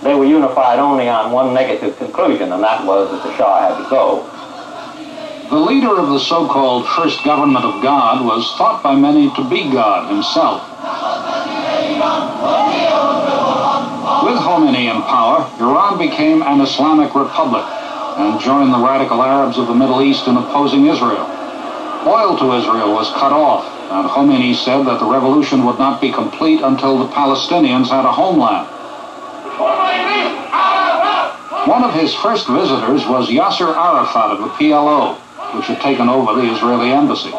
they were unified only on one negative conclusion, and that was that the Shah had to go. The leader of the so-called First Government of God was thought by many to be God himself. With Khomeini in power, Iran became an Islamic republic and joined the radical Arabs of the Middle East in opposing Israel. Oil to Israel was cut off, and Khomeini said that the revolution would not be complete until the Palestinians had a homeland. One of his first visitors was Yasser Arafat of the PLO, which had taken over the Israeli embassy.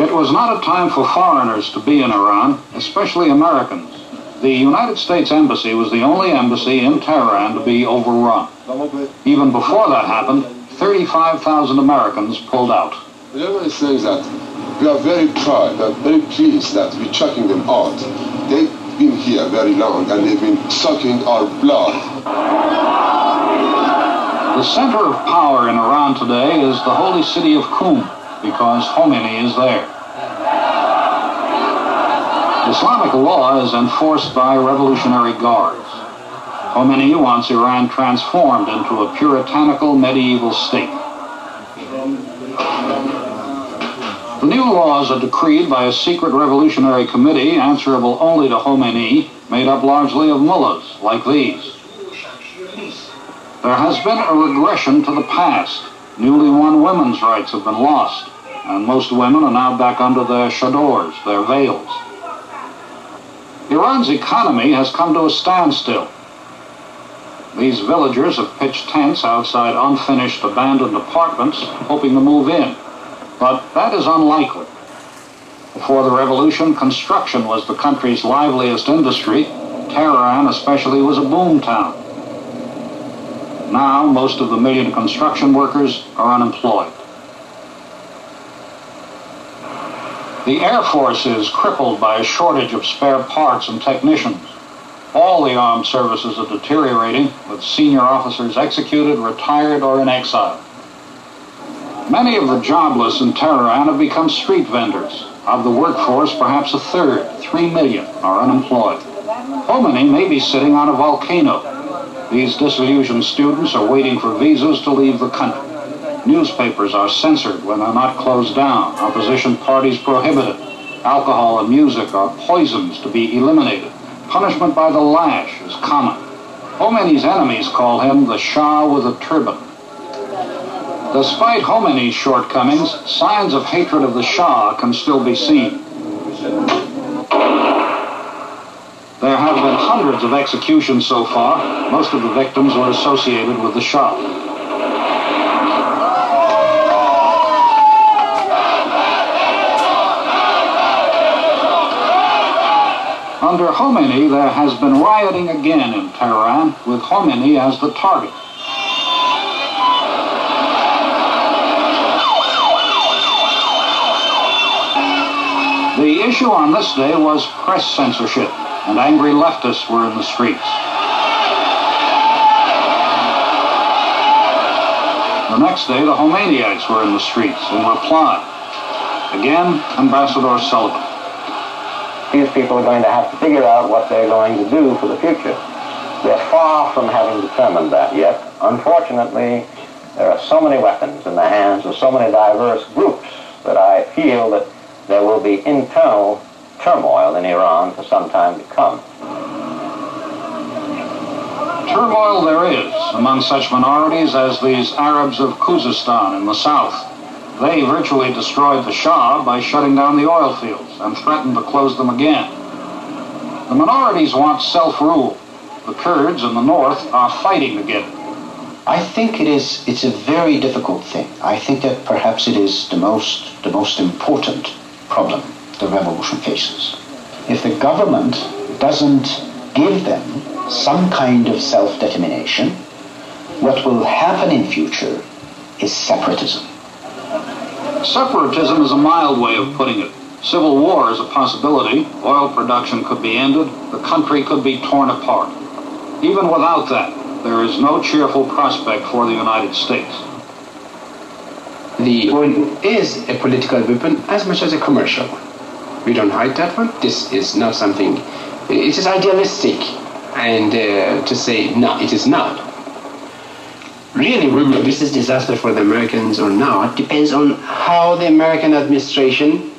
It was not a time for foreigners to be in Iran, especially Americans. The United States Embassy was the only embassy in Tehran to be overrun. Even before that happened, 35,000 Americans pulled out. The German is saying that we are very proud and very pleased that we're chucking them out. They've been here very long and they've been sucking our blood. The center of power in Iran today is the holy city of Qum, because Khomeini is there. Islamic law is enforced by revolutionary guards. Khomeini wants Iran transformed into a puritanical medieval state. The new laws are decreed by a secret revolutionary committee answerable only to Khomeini, made up largely of mullahs like these. There has been a regression to the past. Newly won women's rights have been lost, and most women are now back under their chadors, their veils. Iran's economy has come to a standstill. These villagers have pitched tents outside unfinished, abandoned apartments, hoping to move in. But that is unlikely. Before the revolution, construction was the country's liveliest industry. Tehran especially was a boom town. Now, most of the million construction workers are unemployed. The Air Force is crippled by a shortage of spare parts and technicians. All the armed services are deteriorating, with senior officers executed, retired, or in exile. Many of the jobless in Tehran have become street vendors. Of the workforce, perhaps a third, 3 million, are unemployed. Khomeini may be sitting on a volcano. These disillusioned students are waiting for visas to leave the country. Newspapers are censored when they're not closed down. Opposition parties prohibited. Alcohol and music are poisons to be eliminated. Punishment by the lash is common. Khomeini's enemies call him the Shah with a turban. Despite Khomeini's shortcomings, signs of hatred of the Shah can still be seen. There have been hundreds of executions so far. Most of the victims were associated with the Shah. Under Khomeini, there has been rioting again in Tehran, with Khomeini as the target. The issue on this day was press censorship, and angry leftists were in the streets. The next day, the Khomeiniites were in the streets in reply. Again, Ambassador Sullivan. These people are going to have to figure out what they're going to do for the future. They're far from having determined that yet. Unfortunately, there are so many weapons in the hands of so many diverse groups that I feel that there will be internal turmoil in Iran for some time to come. Turmoil there is among such minorities as these Arabs of Khuzestan in the south. They virtually destroyed the Shah by shutting down the oil fields and threatened to close them again. The minorities want self-rule. The Kurds in the north are fighting to get it. I think it's a very difficult thing. I think that perhaps it is the most important problem the revolution faces. If the government doesn't give them some kind of self-determination, what will happen in future is separatism. Separatism is a mild way of putting it. Civil war is a possibility. Oil production could be ended. The country could be torn apart. Even without that, there is no cheerful prospect for the United States. The oil is a political weapon as much as a commercial one. We don't hide that one. This is not something, it is idealistic. And to say, no, it is not. Really, whether this is disaster for the Americans or not depends on how the American administration,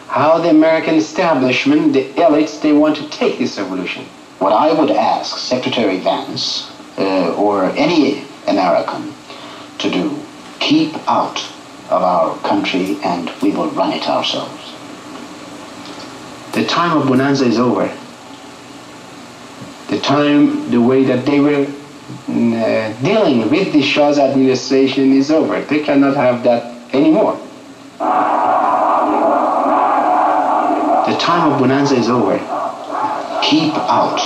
how the American establishment, the elites, they want to take this revolution. What I would ask Secretary Vance or any American to do, keep out of our country and we will run it ourselves. The time of bonanza is over. The time, the way that they were dealing with the Shah's administration is over. They cannot have that anymore. The time of bonanza is over. Keep out